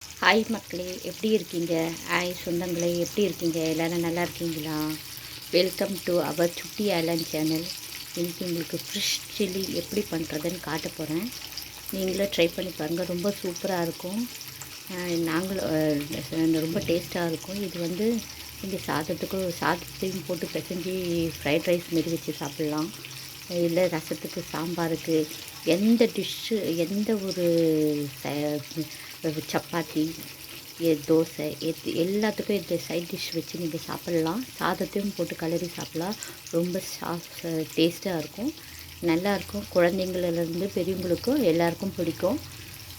Hi மக்களே, எப்படி இருக்கீங்க? ஹாய் சொந்தங்களே, எப்படி இருக்கீங்க? எல்லோரும் நல்லா இருக்கீங்களா? வெல்கம் டு அவர் சுட்டி ஐலாண்ட் சேனல். இன்றைக்கி உங்களுக்கு ஃபிஷ் சில்லி எப்படி பண்ணுறதுன்னு காட்ட போகிறேன். நீங்களும் ட்ரை பண்ணி பாருங்கள், ரொம்ப சூப்பராக இருக்கும். நாங்களும் ரொம்ப டேஸ்ட்டாக இருக்கும். இது வந்து நீங்கள் சாதத்தையும் போட்டு பிசைஞ்சு ஃப்ரைட் ரைஸ் மாரி வச்சு சாப்பிட்லாம். இல்லை ரசத்துக்கு, சாம்பாருக்கு, எந்த டிஷ்ஷு, எந்த ஒரு சப்பாத்தி, தோசை, எல்லாத்துக்கும் இந்த சைட் டிஷ் வச்சு நீங்கள் சாப்பிட்லாம். சாதத்தையும் போட்டு கலரி சாப்பிட்லாம். ரொம்ப டேஸ்ட்டாக இருக்கும், நல்லாயிருக்கும். குழந்தைங்களிலேருந்து பெரியவங்களுக்கும் எல்லாருக்கும் பிடிக்கும்.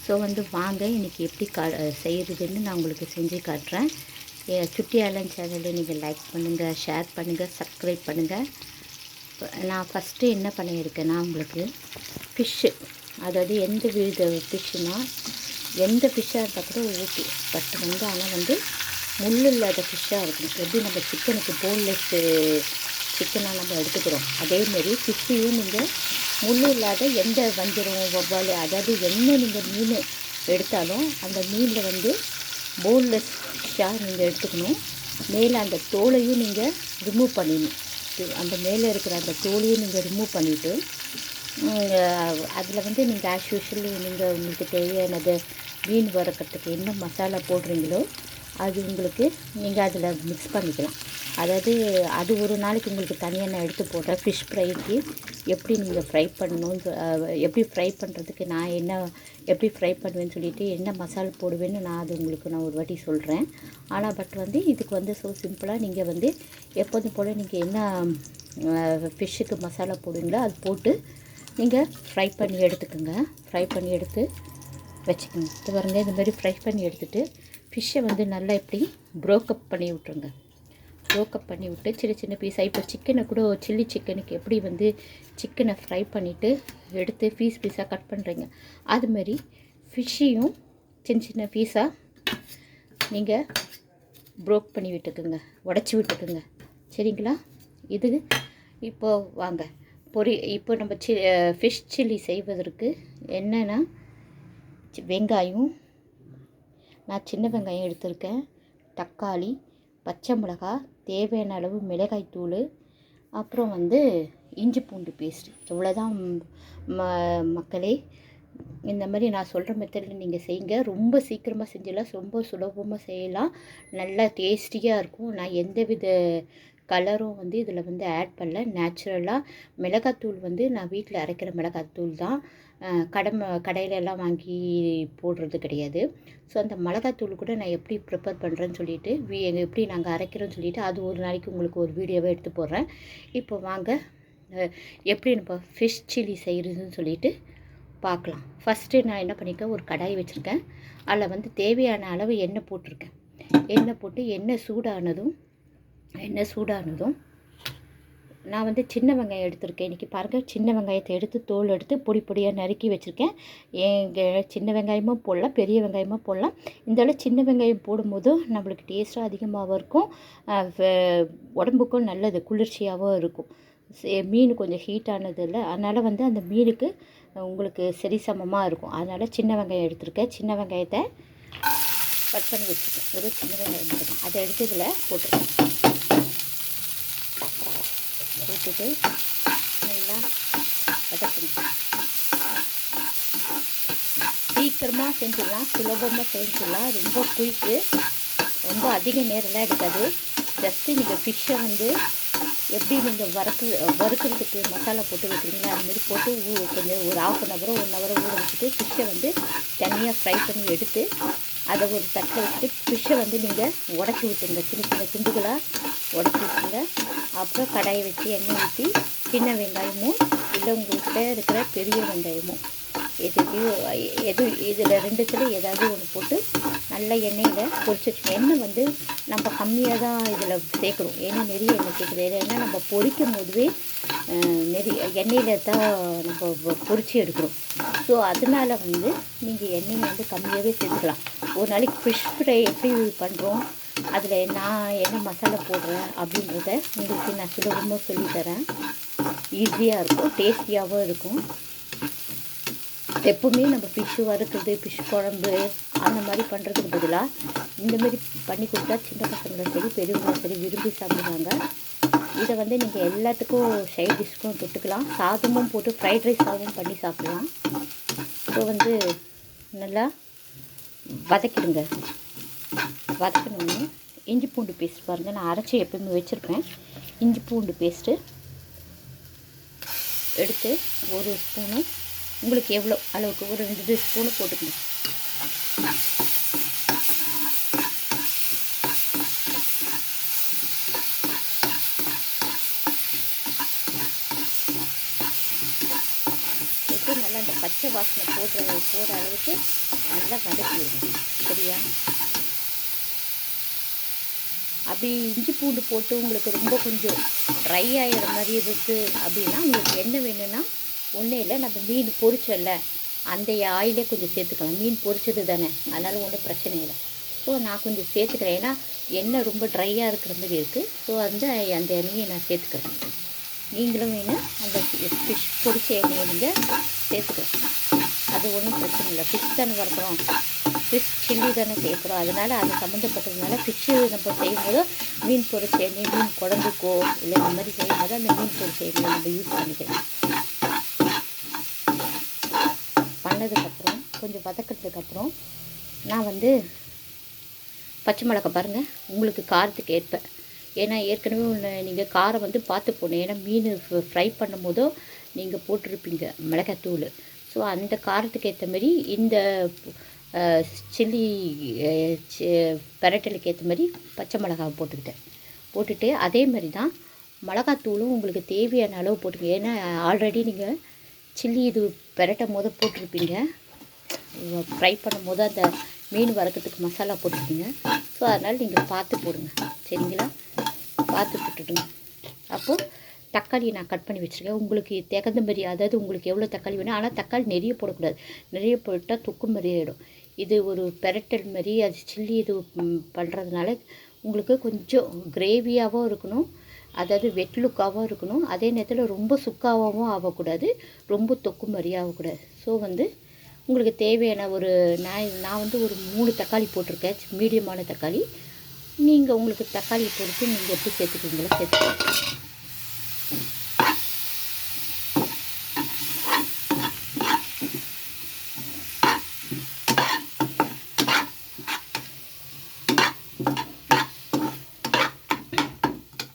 ஸோ வந்து வாங்க, இன்றைக்கி எப்படி செய்கிறதுன்னு நான் உங்களுக்கு செஞ்சு காட்டுறேன். சுட்டி ஐலாண்ட் சேனலை நீங்கள் லைக் பண்ணுங்கள், ஷேர் பண்ணுங்கள், சப்ஸ்கிரைப் பண்ணுங்கள். நான் ஃபஸ்ட்டு என்ன பண்ணியிருக்கேன்னா, உங்களுக்கு ஃபிஷ்ஷு, அதாவது எந்த வித ஃபிஷ்ஷுனால் எந்த ஃபிஷ்ஷாக இருந்தால் கூட ஓகே. பட் வந்து ஆனால் வந்து முள் இல்லாத ஃபிஷ்ஷாக இருக்கணும். எப்படி நம்ம சிக்கனுக்கு போன்லெஸ்ஸு சிக்கனாக நம்ம எடுத்துக்கிறோம், அதேமாரி ஃபிஷ்ஷையும் நீங்கள் முள் இல்லாத எந்த வஞ்சிரம், வவ்வால், அதாவது என்ன நீங்கள் மீன் எடுத்தாலும் அந்த மீனில் வந்து போன்லெஸ் ஃபிஷ்ஷாக நீங்கள் எடுத்துக்கணும். மேலே அந்த தோலையும் நீங்கள் ரிமூவ் பண்ணிடணும். அந்த மேலே இருக்கிற அந்த தோலையும் நீங்கள் ரிமூவ் பண்ணிவிட்டு அதில் வந்து நீங்கள் ஆஸ் யூஷுவல் நீங்கள் உங்களுக்கு தேவையானது மீன் வறுக்கிறதுக்கு என்ன மசாலா போடுறீங்களோ அது உங்களுக்கு நீங்கள் அதில் மிக்ஸ் பண்ணிக்கலாம். அதாவது அது ஒரு நாளைக்கு உங்களுக்கு தனியாக நான் எடுத்து போடுறேன். ஃபிஷ் ஃப்ரைக்கு எப்படி நீங்கள் ஃப்ரை பண்ணணும்னு, எப்படி ஃப்ரை பண்ணுறதுக்கு நான் எப்படி ஃப்ரை பண்ணுவேன்னு சொல்லிவிட்டு என்ன மசாலா போடுவேன்னு அது உங்களுக்கு நான் ஒரு வாட்டி சொல்கிறேன். ஆனால் பட் வந்து இதுக்கு வந்து ஸோ சிம்பிளாக நீங்கள் வந்து எப்போதும் போல் நீங்கள் என்ன ஃபிஷ்ஷுக்கு மசாலா போடுவீங்களோ அது போட்டு நீங்கள் ஃப்ரை பண்ணி எடுத்துக்கோங்க. ஃப்ரை பண்ணி எடுத்து வச்சுக்கோங்க. இது பாருங்க, இந்த மாதிரி ஃப்ரை பண்ணி எடுத்துகிட்டு ஃபிஷ்ஷை வந்து நல்லா இப்படி ப்ரோக்கப் பண்ணி விட்ருங்க. ப்ரோக்கப் பண்ணி விட்டு சின்ன சின்ன பீஸாக, இப்போ சிக்கனை கூட சில்லி சிக்கனுக்கு எப்படி வந்து சிக்கனை ஃப்ரை பண்ணிவிட்டு எடுத்து பீஸாக கட் பண்ணுறீங்க, அதுமாரி ஃபிஷ்ஷையும் சின்ன சின்ன பீஸாக நீங்கள் ப்ரோக் பண்ணி விட்டுக்குங்க, உடச்சி விட்டுக்குங்க. சரிங்களா? இது இப்போது வாங்க இப்போ நம்ம ஃபிஷ் சில்லி செய்வதற்கு என்னென்னா, வெங்காயம், நான் சின்ன வெங்காயம் எடுத்திருக்கேன், தக்காளி, பச்சை மிளகாய், தேவையான அளவு மிளகாய்த்தூள், அப்புறம் வந்து இஞ்சி பூண்டு பேஸ்ட்டு. இவ்வளோதான் மக்களே. இந்த மாதிரி நான் சொல்கிற மெத்தடில் நீங்கள் செய்யுங்க. ரொம்ப சீக்கிரமாக செஞ்சிடலாம், ரொம்ப சுலபமாக செய்யலாம், நல்லா டேஸ்டியாக இருக்கும். நான் எந்தவித கலரும் வந்து இதில் வந்து ஆட் பண்ணல. நேச்சுரலாக மிளகாத்தூள் வந்து நான் வீட்டில் அரைக்கிற மிளகாத்தூள் தான், கடையிலெல்லாம் வாங்கி போடுறது கிடையாது. ஸோ அந்த மிளகாத்தூள் கூட நான் எப்படி ப்ரிப்பேர் பண்ணுறேன்னு சொல்லிவிட்டு எப்படி நாங்கள் அரைக்கிறோன்னு சொல்லிவிட்டு அது ஒரு நாளைக்கு உங்களுக்கு ஒரு வீடியோவை எடுத்து போடுறேன். இப்போ வாங்க எப்படி நம்ம ஃபிஷ் சில்லி செய்கிறதுன்னு சொல்லிவிட்டு பார்க்கலாம். ஃபஸ்ட்டு நான் என்ன பண்ணியிருக்கேன், ஒரு கடாய் வச்சுருக்கேன். அதில் வந்து தேவையான அளவு எண்ணெய் போட்டிருக்கேன். எண்ணெய் போட்டு எண்ணெய் சூடானதும் நான் வந்து சின்ன வெங்காயம் எடுத்திருக்கேன். இன்றைக்கி பாருங்கள், சின்ன வெங்காயத்தை எடுத்து தோல் எடுத்து பொடி பொடியாக நறுக்கி வச்சுருக்கேன். சின்ன வெங்காயமும் போடலாம், பெரிய வெங்காயமும் போடலாம். இந்த சின்ன வெங்காயம் போடும்போது நம்மளுக்கு டேஸ்ட்டாக அதிகமாகவும் இருக்கும், உடம்புக்கும் நல்லது, குளிர்ச்சியாகவும் இருக்கும். மீன் கொஞ்சம் ஹீட்டானது இல்லை, அதனால் வந்து அந்த மீனுக்கு உங்களுக்கு சரிசமமாக இருக்கும். அதனால் சின்ன வெங்காயம் எடுத்திருக்கேன். சின்ன வெங்காயத்தை கட் பண்ணி வச்சுருக்கேன். ஒரு சின்ன வெங்காயம் மட்டும் அதை எடுத்து இதில் போட்டுருக்கேன். போட்டுட்டு நல்லா வதக்கணும். சீக்கிரமாக செஞ்சிடலாம், சுலபமாக செஞ்சிடலாம், ரொம்ப குயிக்கு, ரொம்ப அதிக நேரம்லாம் எடுக்காது. ஜஸ்ட்டு நீங்கள் ஃபிஷ்ஷை வந்து எப்படி நீங்கள் வறுக்கிறதுக்கு மசாலா போட்டு வைக்கிறீங்களா அதுமாரி போட்டு கொஞ்சம் ஒரு ½1 ஹவர் ஊற வச்சுட்டு ஃபிஷ்ஷை வந்து தனியாக ஃப்ரை பண்ணி எடுத்து அதை ஒரு தட்டில் வச்சுட்டு ஃபிஷ்ஷை வந்து நீங்கள் உடச்சி விட்டுங்க, சின்ன சின்ன துண்டுகளாக உடச்சி விட்டுங்க. அப்புறம் கடாயை வச்சு எண்ணெய் ஊற்றி சின்ன வெங்காயமும் இல்லை உங்கள்கிட்ட இருக்கிற பெரிய வெங்காயமும் இதில் ரெண்டுத்தில் ஏதாவது ஒன்று போட்டு நல்ல எண்ணெயில் பொரிச்சு வச்சுக்கணும். எண்ணெய் வந்து நம்ம கம்மியாக தான் இதில் சேர்க்குறோம், ஏன்னா நிறைய எண்ணெய் சேர்க்குறது. ஏன்னா நம்ம பொரிக்கும் போதுவே எண்ணெயில் தான் நம்ம பொரிச்சு எடுக்கிறோம். ஸோ அதனால் வந்து நீங்கள் எண்ணெயை வந்து கம்மியாகவே சேர்த்துக்கலாம். ஒரு நாளைக்கு ஃபிஷ் ஃப்ரை எப்படி பண்ணுறோம், அதில் நான் என்ன மசாலா போடுறேன் அப்படின்றத உங்களுக்கு நான் சுலபமாக சொல்லித்தரேன். ஈஸியாக இருக்கும், டேஸ்டியாகவும் இருக்கும். எப்போவுமே நம்ம ஃபிஷ்ஷு வறுக்கிறது, ஃபிஷ் குழம்பு அந்த மாதிரி பண்ணுறதுக்கு பதிலாக இந்தமாரி பண்ணி கொடுத்தா சின்ன பசங்களும் சரி பெரியவங்களும் சரி விரும்பி சாப்பிடுவாங்க. இதை வந்து நீங்கள் எல்லாத்துக்கும் சைட் டிஷ்க்கும் தொட்டுக்கலாம். சாதமும் போட்டு ஃப்ரைட் ரைஸ் சாதமும் பண்ணி சாப்பிட்லாம். ஸோ வந்து நல்லா வதக்கிடுங்க. வதக்கணுன்னு இஞ்சி பூண்டு பேஸ்ட் பாருங்கள், நான் அரைச்சி எப்போயுமே வச்சுருப்பேன். இஞ்சி பூண்டு பேஸ்ட்டு எடுத்து ஒரு ஸ்பூனு, உங்களுக்கு எவ்வளோ அளவுக்கு ஒரு 2 ஸ்பூனு போட்டுக்கணும். போட்டு நல்லா அந்த பச்சை வாசனை போகிற அளவுக்கு நல்லா வதக்கிடுங்க. சரியா? அப்படி இஞ்சி பூண்டு போட்டு உங்களுக்கு ரொம்ப கொஞ்சம் ட்ரை ஆகிற மாதிரி இருக்குது அப்படின்னா உங்களுக்கு என்ன வேணும்னா ஒன்றும் இல்லை, நம்ம மீன் பொரிச்சல அந்த ஆயிலே கொஞ்சம் சேர்த்துக்கலாம். மீன் பொரிச்சது தானே, அதனால் ஒன்றும் பிரச்சனை இல்லை. ஸோ நான் கொஞ்சம் சேர்த்துக்கிறேன், ஏன்னா எண்ணெய் ரொம்ப ட்ரையாக இருக்கிற மாதிரி இருக்குது. ஸோ அந்த எண்ணெயை நான் சேர்த்துக்கிறேன். நீங்களும் வேணும் அந்த ஃபிஷ் பொரிச்ச எண்ணெயை நீங்கள் சேர்த்துக்கலாம். அது ஒன்றும் பிரச்சனை இல்லை. ஃபிஷ் தானே வறுக்கிறோம், ஃபிஷ் சில்லி தானே சேர்க்குறோம். அதனால் அது சம்மந்தப்பட்டதுனால ஃபிஷ்ஷு நம்ம செய்யும்போது மீன் பொரிச்ச எண்ணெய், மீன் குழம்புக்கோ இல்லை இந்த மாதிரி செய்யும்போது அந்த மீன் பொரிச்ச எண்ணெயை நம்ம யூஸ் பண்ணிக்கலாம். பண்ணதுக்கப்புறம் கொஞ்சம் வதக்கிறதுக்கப்புறம் நான் வந்து பச்சை மிளகாய் பாருங்கள் உங்களுக்கு காரத்துக்கு ஏற்ப, ஏன்னா ஏற்கனவே நீங்கள் காரம் வந்து பார்த்து போகணும். ஏன்னா மீன் ஃப்ரை பண்ணும் போதோ நீங்கள் போட்டிருப்பீங்க மிளகாத்தூள். ஸோ அந்த காரத்துக்கு ஏற்ற மாதிரி இந்த சில்லி பெரட்டலுக்கு ஏற்ற மாதிரி பச்சை மிளகாவை போட்டுட்டு அதே மாதிரி தான் மிளகாத்தூளும் உங்களுக்கு தேவையான அளவு போட்டுங்க. ஏன்னா ஆல்ரெடி நீங்கள் சில்லி இது பெரட்டும் போது போட்டிருப்பீங்க, ஃப்ரை பண்ணும் போது அந்த மீன் வறுக்கிறதுக்கு மசாலா போட்டிருப்பீங்க. ஸோ அதனால் நீங்கள் பார்த்து போடுங்க. சரிங்களா? பார்த்து போட்டுடுங்க. அப்போது தக்காளி நான் கட் பண்ணி வச்சுருக்கேன். உங்களுக்கு தகுந்த மாதிரி, அதாவது உங்களுக்கு எவ்வளோ தக்காளி வேணும். ஆனால் தக்காளி நிறைய போடக்கூடாது, நிறைய போட்டால் தொக்கு மாதிரி ஆகிடும். இது ஒரு பெரட்டல் மாதிரி, அது சில்லி இது பண்ணுறதுனால உங்களுக்கு கொஞ்சம் கிரேவியாகவும் இருக்கணும், அதாவது வெட் லுக்காகவும் இருக்கணும். அதே நேரத்தில் ரொம்ப சுக்காகவும் ஆகக்கூடாது, ரொம்ப தொக்கு மாதிரி ஆகக்கூடாது. ஸோ வந்து உங்களுக்கு தேவையான நான் வந்து ஒரு 3 தக்காளி போட்டிருக்கேன், மீடியமான தக்காளி. நீங்கள் உங்களுக்கு தக்காளி பொறுத்து நீங்கள் எப்படி சேர்த்துக்கிறீங்களோ சேர்த்துக்கலாம்.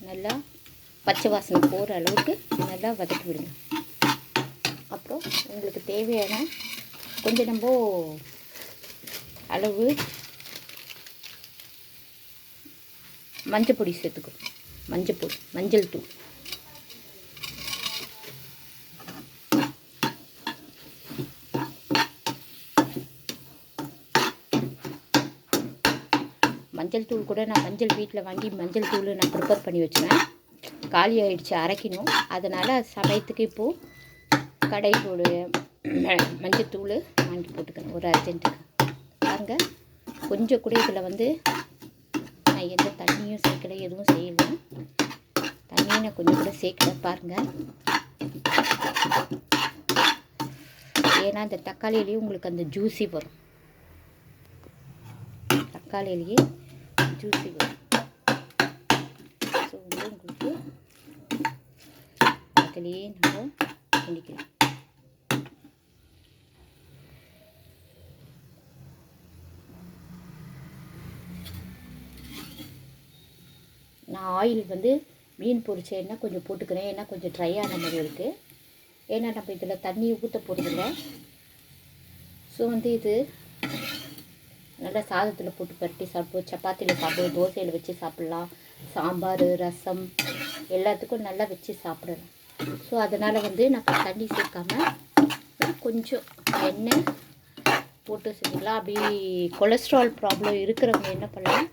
நல்லா பச்சை வாசனை போகிற அளவுக்கு நல்லா வதக்கி விடுங்க. அப்புறம் உங்களுக்கு தேவையான கொஞ்சம் நம்ம அளவு மஞ்சள் பொடி சேர்த்துக்கணும். மஞ்சள் தூள் மஞ்சள் தூள் கூட நான் மஞ்சள் வீட்டில் வாங்கி மஞ்சள் தூள் நான் ப்ரிப்பேர் பண்ணி வச்சுருவேன். காலி ஆகிடுச்சு, அரைக்கணும். அதனால் சமயத்துக்கு இப்போது கடைத்தூள் மஞ்சள் தூள் வாங்கி போட்டுக்கணும் ஒரு அர்ஜென்ட்டுக்கு. பாருங்க, கொஞ்சம் கூட இதில் வந்து நான் எந்த தண்ணியும் சேர்க்கலை, எதுவும் செய்யலை. தண்ணியை நான் கொஞ்சம் கூட சேர்க்கலை பாருங்கள். ஏன்னா இந்த தக்காளியிலேயே உங்களுக்கு அந்த ஜூஸி வரும், தக்காளியிலேயே ஜூஸி வரும். ஸோ வந்து உங்களுக்கு அதிலேயே நம்ம பண்ணிக்கலாம். நான் ஆயில் வந்து மீன் பொரிச்ச எண்ணெய் கொஞ்சம் போட்டுக்கிறேன், ஏன்னா கொஞ்சம் ட்ரை ஆன மாதிரி இருக்குது. ஏன்னா நம்ம இதில் தண்ணி ஊற்ற போகிறதில்ல. ஸோ வந்து இது நல்லா சாதத்தில் போட்டு பரட்டி சாப்பிடுவோம், சப்பாத்தியில் சாப்பிடுவோம், தோசையில் வச்சு சாப்பிட்லாம், சாம்பார் ரசம் எல்லாத்துக்கும் நல்லா வச்சு சாப்பிடலாம். ஸோ அதனால் வந்து நான் தண்ணி சேர்க்காமல் கொஞ்சம் எண்ணெய் போட்டு செஞ்சுக்கலாம். அப்படி கொலஸ்ட்ரால் ப்ராப்ளம் இருக்கிறவங்க என்ன பண்ணலாம்,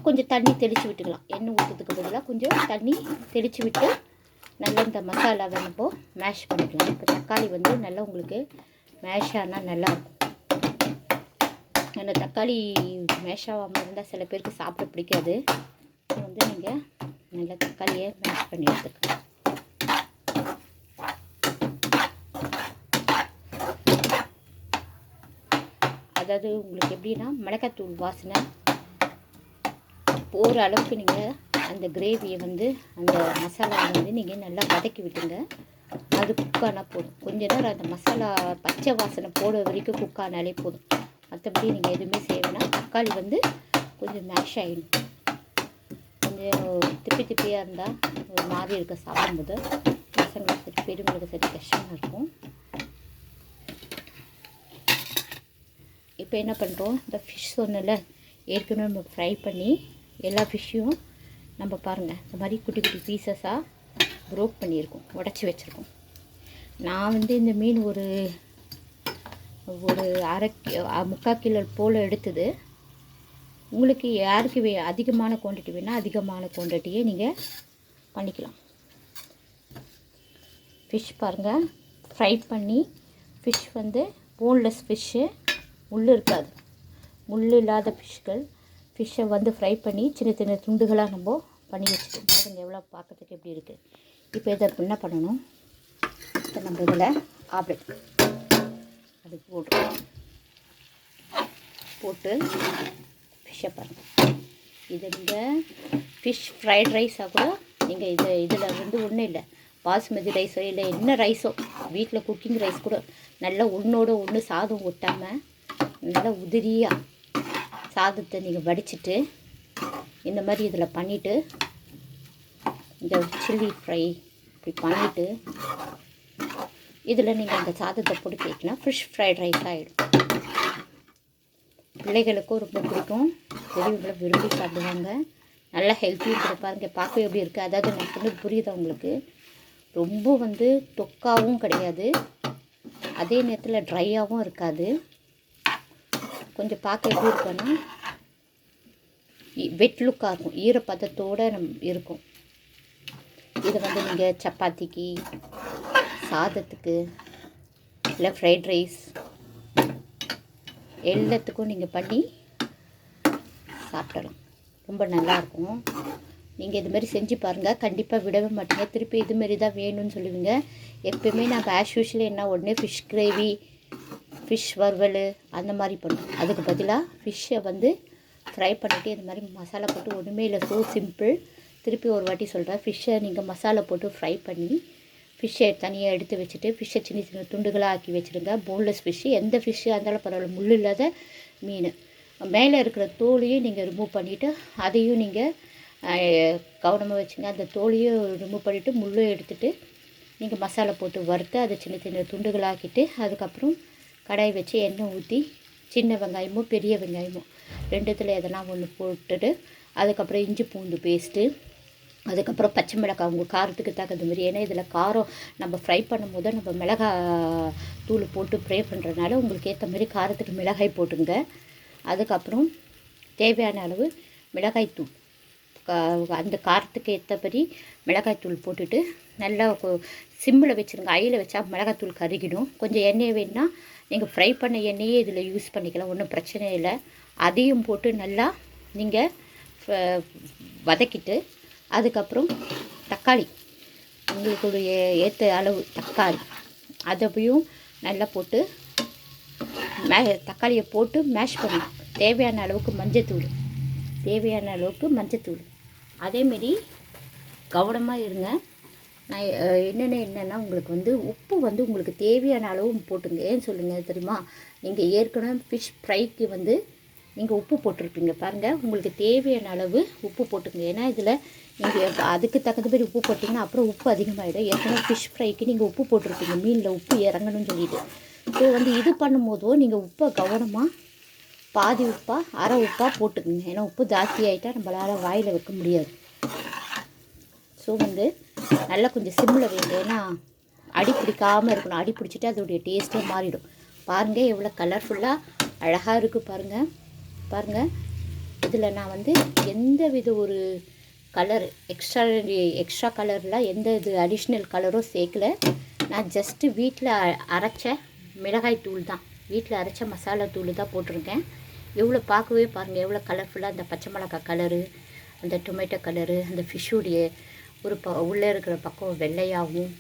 கொஞ்சம் தண்ணி தெளித்து விட்டுக்கலாம். எண்ணெய் ஊற்றுறதுக்கு பதிலாக கொஞ்சம் தண்ணி தெளித்து விட்டு நல்லா இந்த மசாலாவை நம்ம மேஷ் பண்ணிக்கலாம். இப்போ தக்காளி வந்து நல்லா உங்களுக்கு மேஷ் ஆனால் நல்லாயிருக்கும். ஏன்னா தக்காளி மேஷ் ஆகாமல் இருந்தால் சில பேருக்கு சாப்பிட பிடிக்காது. வந்து நீங்கள் நல்லா தக்காளியை மேஷ் பண்ணி எடுத்துக்கலாம். அதாவது உங்களுக்கு எப்படின்னா மிளகாத்தூள் வாசனை போகிற அளவுக்கு நீங்கள் அந்த கிரேவியை வந்து அந்த மசாலாவை வந்து நீங்கள் நல்லா வதக்கி விட்டுங்க. அது குக்கானால் போதும். கொஞ்ச நேரம் அந்த மசாலா பச்சை வாசனை போட வரைக்கும் குக்கானாலே போதும். மற்றபடி நீங்கள் எதுவுமே செய்யணும்னா தக்காளி வந்து கொஞ்சம் மேஷ் ஆகிடும். கொஞ்சம் திப்பியாக இருந்தால் ஒரு மாதிரி இருக்க சாப்பிடும்போது பசங்களுக்கு சரி பெரியவங்களுக்கு சரி கஷ்டமாக இருக்கும். இப்போ என்ன பண்ணுறோம், இந்த ஃபிஷ் சொன்னல ஏற்கனவே நம்ம ஃப்ரை பண்ணி எல்லா ஃபிஷ்ஷையும் நம்ம பாருங்கள் இந்த மாதிரி குட்டி குட்டி பீசஸாக ப்ரோக் பண்ணியிருக்கோம், உடச்சி வச்சுருக்கோம். நான் வந்து இந்த மீன் ஒரு முக்கால் கிலோ போல் எடுத்தது. உங்களுக்கு யாருக்கு அதிகமான குவான்டிட்டி வேணால் அதிகமான குவான்டிட்டியே நீங்கள் பண்ணிக்கலாம். ஃபிஷ் பாருங்கள் ஃப்ரை பண்ணி, ஃபிஷ் வந்து போன்லெஸ் ஃபிஷ்ஷு, முள் இருக்காது, முள் இல்லாத ஃபிஷ்ஷை வந்து ஃப்ரை பண்ணி சின்ன சின்ன துண்டுகளாக நம்ம பண்ணி வச்சுக்கோம். பாருங்கள் எவ்வளோ பார்க்கறதுக்கு எப்படி இருக்குது. இப்போ இதை என்ன பண்ணணும், இப்போ நம்ம இதில் ஆப்லெட் அது போட்டு ஃபிஷ்ஷை பாருங்கள். இதை நீங்கள் ஃபிஷ் ஃப்ரைட் ரைஸாக கூட நீங்கள் இதில் வந்து ஒன்றும் இல்லை, பாஸ்மதி ரைஸோ இல்லை என்ன ரைஸோ வீட்டில் குக்கிங் ரைஸ் கூட நல்லா ஒன்றோட ஒன்று சாதம் ஒட்டாமல் நல்லா உதிரியாக சாதத்தை நீங்கள் வடிச்சிட்டு இந்த மாதிரி இதில் பண்ணிவிட்டு இந்த சில்லி ஃப்ரை இப்படி பண்ணிவிட்டு இதில் நீங்கள் அந்த சாதத்தை போட்டு கேட்கலாம், ஃபிஷ் ஃப்ரைட் ரைஸ் ஆகிடும். பிள்ளைகளுக்கும் ரொம்ப பிடிக்கும், பெரியவங்களை விரும்பி சாப்பிடுவாங்க. நல்லா ஹெல்த்தியும் கொடுப்பாருங்க. பார்க்க எப்படி இருக்குது, அதாவது நான் வந்து புரியுதா உங்களுக்கு, ரொம்ப வந்து தொக்காவும் கிடையாது, அதே நேரத்தில் ட்ரையாகவும் இருக்காது. கொஞ்சம் பார்க்க எப்படி இருக்குன்னா வெட் லுக்காக இருக்கும், ஈரப்பதத்தோடு இருக்கும். இதை வந்து நீங்கள் சப்பாத்திக்கு, சாதத்துக்கு, இல்லை ஃப்ரைட் ரைஸ் எல்லாத்துக்கும் நீங்கள் பண்ணி சாப்பிடலாம். ரொம்ப நல்லாயிருக்கும். நீங்கள் இதுமாரி செஞ்சு பாருங்கள், கண்டிப்பாக விடவே மாட்டீங்க. திருப்பி இதுமாரி தான் வேணும்னு சொல்லுவீங்க. எப்போயுமே நான் ஆஸ் யூஷுவல் என்ன உடனே ஃபிஷ் கிரேவி, ஃபிஷ் வறுவல் அந்த மாதிரி பண்ணுவோம். அதுக்கு பதிலாக ஃபிஷ்ஷை வந்து ஃப்ரை பண்ணிவிட்டு இந்த மாதிரி மசாலா போட்டு ஒன்றுமே இல்லை, ஸோ சிம்பிள். திருப்பி ஒரு வாட்டி சொல்கிறேன், ஃபிஷ்ஷை நீங்கள் மசாலா போட்டு ஃப்ரை பண்ணி ஃபிஷ்ஷை தனியாக எடுத்து வச்சுட்டு ஃபிஷ்ஷை சின்ன சின்ன துண்டுகளாக ஆக்கி வச்சுருங்க. போன்லெஸ் ஃபிஷ்ஷு எந்த ஃபிஷ்ஷு இருந்தாலும் பரவாயில்ல, முள் இல்லாத மீன். மேலே இருக்கிற தோலையும் நீங்கள் ரிமூவ் பண்ணிவிட்டு அதையும் நீங்கள் கவனமாக வச்சுங்க. அந்த தோலையும் ரிமூவ் பண்ணிவிட்டு முள்ளும் எடுத்துகிட்டு நீங்கள் மசாலா போட்டு வறுத்து அதை சின்ன சின்ன துண்டுகளாக்கிட்டு அதுக்கப்புறம் கடாய் வச்சு எண்ணெய் ஊற்றி சின்ன வெங்காயமும் பெரிய வெங்காயமும் ரெண்டுத்தில் எதனா ஒன்று போட்டுட்டு அதுக்கப்புறம் இஞ்சி பூண்டு பேஸ்ட்டு, அதுக்கப்புறம் பச்சை மிளகாய் உங்கள் காரத்துக்கு தகுந்த மாதிரி. ஏன்னா இதில் காரம் நம்ம ஃப்ரை பண்ணும் போது நம்ம மிளகாய் தூள் போட்டு ஃப்ரை பண்ணுறதுனால உங்களுக்கு ஏற்ற மாதிரி காரத்துக்கு மிளகாய் போட்டுங்க. அதுக்கப்புறம் தேவையான அளவு மிளகாய் தூள், அந்த காரத்துக்கு ஏற்றபடி மிளகாய் தூள் போட்டுட்டு நல்லா சிம்மில் வச்சுருங்க. ஐயில் வச்சா மிளகாத்தூள் கருகிடும். கொஞ்சம் எண்ணெய் வேணுன்னா நீங்கள் ஃப்ரை பண்ண எண்ணெயே இதில் யூஸ் பண்ணிக்கலாம், ஒன்றும் பிரச்சனை இல்லை. அதையும் போட்டு நல்லா நீங்கள் வதக்கிட்டு அதுக்கப்புறம் தக்காளி உங்களுடைய ஏற்ற அளவு தக்காளி அதையும் நல்லா போட்டு தக்காளியை போட்டு மேஷ் பண்ணணும். தேவையான அளவுக்கு மஞ்சத்தூள், அதேமாரி கவனமாக இருங்க. நான் என்னென்னா உங்களுக்கு வந்து உப்பு வந்து உங்களுக்கு தேவையான அளவு போட்டுங்க. ஏன்னு சொல்லுங்கள் தெரியுமா, நீங்கள் ஏற்கனவே ஃபிஷ் ஃப்ரைக்கு வந்து நீங்கள் உப்பு போட்டிருப்பீங்க பாருங்கள், உங்களுக்கு தேவையான அளவு உப்பு போட்டுங்க. ஏன்னா இதில் நீங்கள் அதுக்கு தகுந்த மாதிரி உப்பு போட்டிங்கன்னா அப்புறம் உப்பு அதிகமாகிடும். ஏற்கனவே ஃபிஷ் ஃப்ரைக்கு நீங்கள் உப்பு போட்டிருப்பீங்க, மீனில் உப்பு இறங்கணும்னு சொல்லிட்டு. ஸோ வந்து இது பண்ணும்போதோ நீங்கள் உப்பை கவனமாக பாதி உப்பாக அரை உப்பாக போட்டுக்குங்க. ஏன்னா உப்பு ஜாஸ்தி ஆகிட்டால் நம்மளால் வாயில் வைக்க முடியாது. ஸோ வந்து நல்லா கொஞ்சம் சிம்மில் வைங்க, ஏன்னா அடி பிடிக்காமல் இருக்கணும். அடி பிடிச்சிட்டு அதோடைய டேஸ்ட்டே மாறிடும். பாருங்கள் எவ்வளோ கலர்ஃபுல்லாக அழகாக இருக்குது பாருங்கள். இதில் நான் வந்து எந்த வித ஒரு கலர் எக்ஸ்ட்ரா கலர்லாம் எந்த இது அடிஷ்னல் கலரும் சேர்க்கல. நான் ஜஸ்ட்டு வீட்டில் அரைச்ச மிளகாய் தூள் தான், வீட்டில் அரைச்ச மசாலா தூள் தான் போட்டிருக்கேன். எவ்வளோ பார்க்கவே பாருங்கள் எவ்வளோ கலர்ஃபுல்லாக அந்த பச்சை மிளகாய் கலரு, அந்த டொமேட்டோ கலரு, அந்த ஃபிஷ்ஷுடைய ஒரு உள்ளே இருக்கிற பக்கம் வெள்ளையாகவும்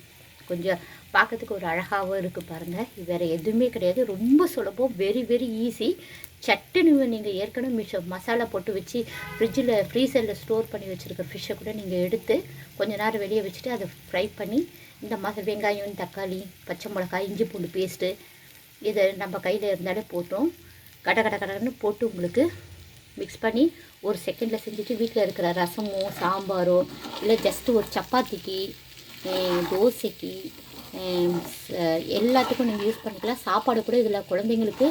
கொஞ்சம் பார்க்கறதுக்கு ஒரு அழகாகவும் இருக்குது பாருங்கள். இது வேறு எதுவுமே கிடையாது, ரொம்ப சுலபம், வெரி வெரி ஈஸி. சட்டுன்னு நீங்கள் ஏற்கனவே மசாலா போட்டு வச்சு ஃப்ரீசரில் ஸ்டோர் பண்ணி வச்சுருக்க ஃபிஷ்ஷை கூட நீங்கள் எடுத்து கொஞ்சம் நேரம் வெளியே வச்சுட்டு அதை ஃப்ரை பண்ணி இந்த வெங்காயம், தக்காளி, பச்சை மிளகாய், இஞ்சி பூண்டு பேஸ்ட்டு இதை நம்ம கையில் இருந்தாலே போட்டோம், கடன்னு போட்டு உங்களுக்கு மிக்ஸ் பண்ணி ஒரு செகண்டில் செஞ்சுட்டு வீட்டில் இருக்கிற ரசமோ சாம்பாரோ இல்லை ஜஸ்ட்டு ஒரு சப்பாத்திக்கு, தோசைக்கு, எல்லாத்துக்கும் நீங்கள் யூஸ் பண்ணிக்கலாம். சாப்பாடு கூட இதில் குழந்தைங்களுக்கு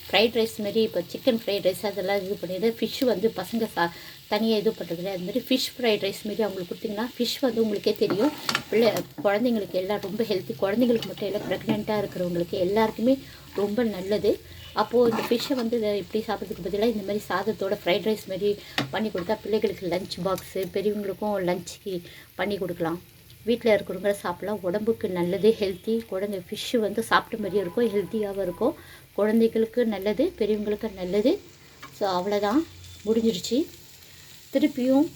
ஃப்ரைட் ரைஸ் மாரி, இப்போ சிக்கன் ஃப்ரைட் ரைஸ் அதெல்லாம் இது பண்ணிடுது. ஃபிஷ் வந்து பசங்க தனியாக இது பண்ணுறதுல அதுமாதிரி ஃபிஷ் ஃப்ரைட் ரைஸ் மாரி அவங்களுக்கு கொடுத்திங்கன்னா, ஃபிஷ் வந்து உங்களுக்கே தெரியும் குழந்தைங்களுக்கு எல்லாம் ரொம்ப ஹெல்த்தி, குழந்தைங்களுக்கு மட்டும் இல்லை, ப்ரெக்னெண்ட்டாக இருக்கிறவங்களுக்கு எல்லாருக்குமே ரொம்ப நல்லது. அப்போது இந்த ஃபிஷ்ஷை வந்து இப்படி சாப்பிட்றதுக்கு பதிலாக இந்த மாதிரி சாதத்தோட ஃப்ரைட் ரைஸ் மாரி பண்ணி கொடுத்தா பிள்ளைகளுக்கு லஞ்ச் பாக்ஸு, பெரியவங்களுக்கும் லஞ்சுக்கு பண்ணி கொடுக்கலாம். வீட்டில் இருக்கிறவங்க சாப்பிட்லாம், உடம்புக்கு நல்லது, ஹெல்த்தி. குழந்தை ஃபிஷ்ஷு வந்து சாப்பிட்ட மாதிரியும் இருக்கும், ஹெல்த்தியாகவும் இருக்கும், குழந்தைகளுக்கு நல்லது, பெரியவங்களுக்கு நல்லது. ஸோ அவ்வளோதான், முடிஞ்சிடுச்சு. திருப்பியும்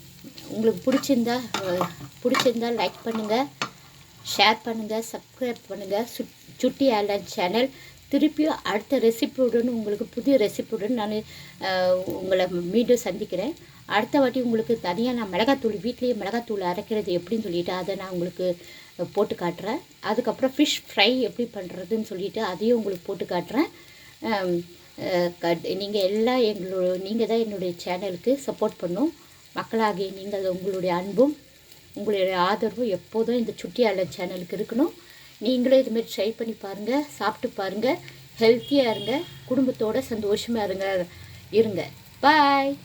உங்களுக்கு பிடிச்சிருந்தா லைக் பண்ணுங்கள், ஷேர் பண்ணுங்கள், சப்ஸ்கிரைப் பண்ணுங்கள். சுட்டி ஆலன் சேனல். திருப்பியும் அடுத்த ரெசிபியுடன், உங்களுக்கு புதிய ரெசிபியுடன் நான் உங்களை மீண்டும் சந்திக்கிறேன். அடுத்த வாட்டி உங்களுக்கு தனியாக நான் மிளகாத்தூள், வீட்லேயே மிளகாத்தூள் அரைக்கிறது எப்படின்னு சொல்லிவிட்டு அதை நான் உங்களுக்கு போட்டு காட்டுறேன். அதுக்கப்புறம் ஃபிஷ் ஃப்ரை எப்படி பண்ணுறதுன்னு சொல்லிவிட்டு அதையும் உங்களுக்கு போட்டு காட்டுறேன். நீங்கள் எல்லாம் நீங்கள் தான் என்னுடைய சேனலுக்கு சப்போர்ட் பண்ணும். மக்களாகிய நீங்கள் உங்களுடைய அன்பும் உங்களுடைய ஆதரவும் எப்போதும் இந்த சுட்டி ஆலன் சேனலுக்கு இருக்கணும். நீங்களே இதுமாரி ட்ரை பண்ணி பாருங்கள், சாப்பிட்டு பாருங்கள், ஹெல்த்தியாக இருங்க, குடும்பத்தோடு சந்தோஷமாக இருங்க. பாய்.